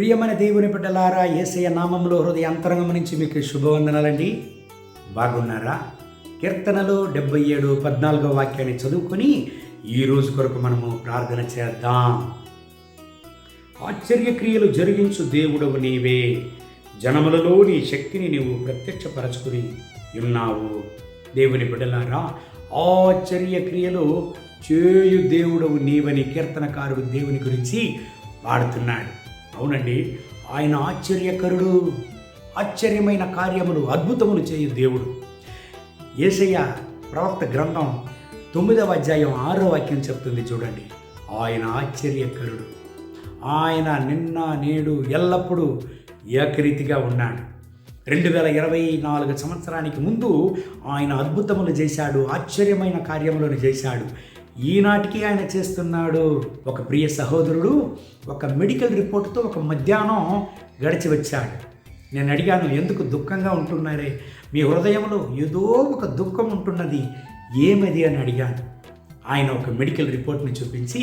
ప్రియమైన దేవుని బిడ్డలారా, యేసయ్య నామములో హృదయాంతరంగం నుంచి మీకు శుభవందనాలండి. బాగున్నారా? కీర్తనలు 77:14 వాక్యాన్ని చదువుకొని ఈ రోజు కొరకు మనము ప్రార్థన చేద్దాం. ఆశ్చర్యక్రియలు జరిగించు దేవుడవు నీవే, జనములలో నీ శక్తిని నీవు ప్రత్యక్షపరచుకుని ఉన్నావు. దేవుని బిడ్డలారా, ఆశ్చర్యక్రియలు చేయు దేవుడవు నీవని కీర్తనకారుడు దేవుని గురించి పాడుతున్నాడు. అవునండి, ఆయన ఆశ్చర్యకరుడు, ఆశ్చర్యమైన కార్యములు, అద్భుతములు చేయు దేవుడు. యేషయ్య ప్రవక్త గ్రంథం 9వ అధ్యాయం 6వ వాక్యం చెప్తుంది చూడండి. ఆయన ఆశ్చర్యకరుడు, ఆయన నిన్న నేడు ఎల్లప్పుడూ ఏకరీతిగా ఉన్నాడు. 2024 సంవత్సరానికి ముందు ఆయన అద్భుతములు చేశాడు, ఆశ్చర్యమైన కార్యములను చేశాడు. ఈనాటికి ఆయన చేస్తున్నాడు. ఒక ప్రియ సహోదరుడు ఒక మెడికల్ రిపోర్టుతో ఒక మధ్యాహ్నం గడిచి వచ్చాడు. నేను అడిగాను, ఎందుకు దుఃఖంగా ఉంటున్నారే, మీ హృదయంలో ఏదో ఒక దుఃఖం ఉంటున్నది, ఏమది అని అడిగాను. ఆయన ఒక మెడికల్ రిపోర్ట్ని చూపించి,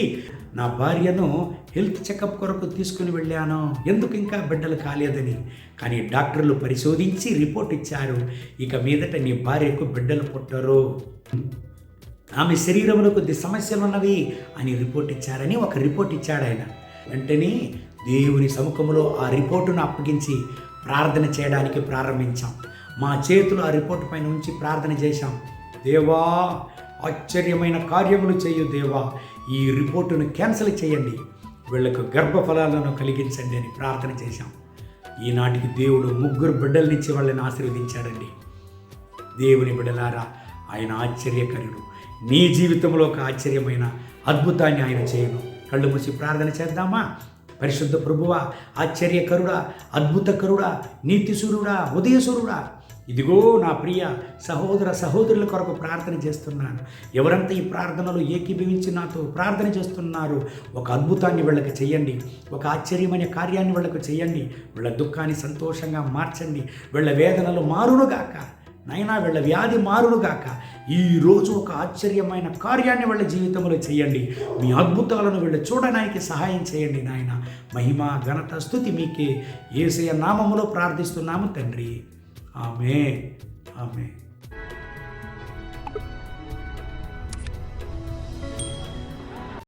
నా భార్యను హెల్త్ చెకప్ కొరకు తీసుకుని వెళ్ళాను, ఎందుకు ఇంకా బిడ్డలు కాలేదని, కానీ డాక్టర్లు పరిశోధించి రిపోర్ట్ ఇచ్చారు, ఇక మీదట నీ భార్యకు బిడ్డలు పుట్టరు, ఆమె శరీరంలో కొద్ది సమస్యలు ఉన్నవి అని రిపోర్ట్ ఇచ్చారని ఒక రిపోర్ట్ ఇచ్చాడు ఆయన. వెంటనే దేవుని సముఖంలో ఆ రిపోర్టును అప్పగించి ప్రార్థన చేయడానికి ప్రారంభించాం. మా చేతులు ఆ రిపోర్టు పైన ఉంచి ప్రార్థన చేశాం. దేవా, ఆశ్చర్యమైన కార్యములు చేయు దేవా, ఈ రిపోర్టును క్యాన్సిల్ చేయండి, వీళ్లకు గర్భఫలాలను కలిగించండి అని ప్రార్థన చేశాం. ఈనాటికి దేవుడు 3 బిడ్డలనిచ్చి వాళ్ళని ఆశీర్వదించాడండి. దేవుని బిడ్డలారా, ఆయన ఆశ్చర్యకరుడు. నీ జీవితంలో ఒక ఆశ్చర్యమైన అద్భుతాన్ని ఆయన చేయను. కళ్ళు మూసి ప్రార్థన చేద్దామా? పరిశుద్ధ ప్రభువా, ఆశ్చర్యకరుడా, అద్భుతకరుడా, నీతిసూరుడా, ఉదయసూరుడా, ఇదిగో నా ప్రియ సహోదర సహోదరుల కొరకు ప్రార్థన చేస్తున్నాను. ఎవరంతా ఈ ప్రార్థనలో ఏకీభవించి నాతో ప్రార్థన చేస్తున్నారు, ఒక అద్భుతాన్ని వీళ్ళకి చేయండి, ఒక ఆశ్చర్యమైన కార్యాన్ని వీళ్ళకు చేయండి. వీళ్ళ దుఃఖాన్ని సంతోషంగా మార్చండి, వీళ్ళ వేదనలు మారునుగాక నైనా, వీళ్ళ వ్యాధి మారునుగాక. ఈరోజు ఒక ఆశ్చర్యమైన కార్యాన్ని వీళ్ళ జీవితంలో చేయండి. మీ అద్భుతాలను వీళ్ళు చూడడానికి సహాయం చేయండి నాయన. మహిమ ఘనత స్తుతి మీకే. యేసయ్య నామములో ప్రార్థిస్తున్నాము తండ్రి. ఆమేన్. ఆమేన్.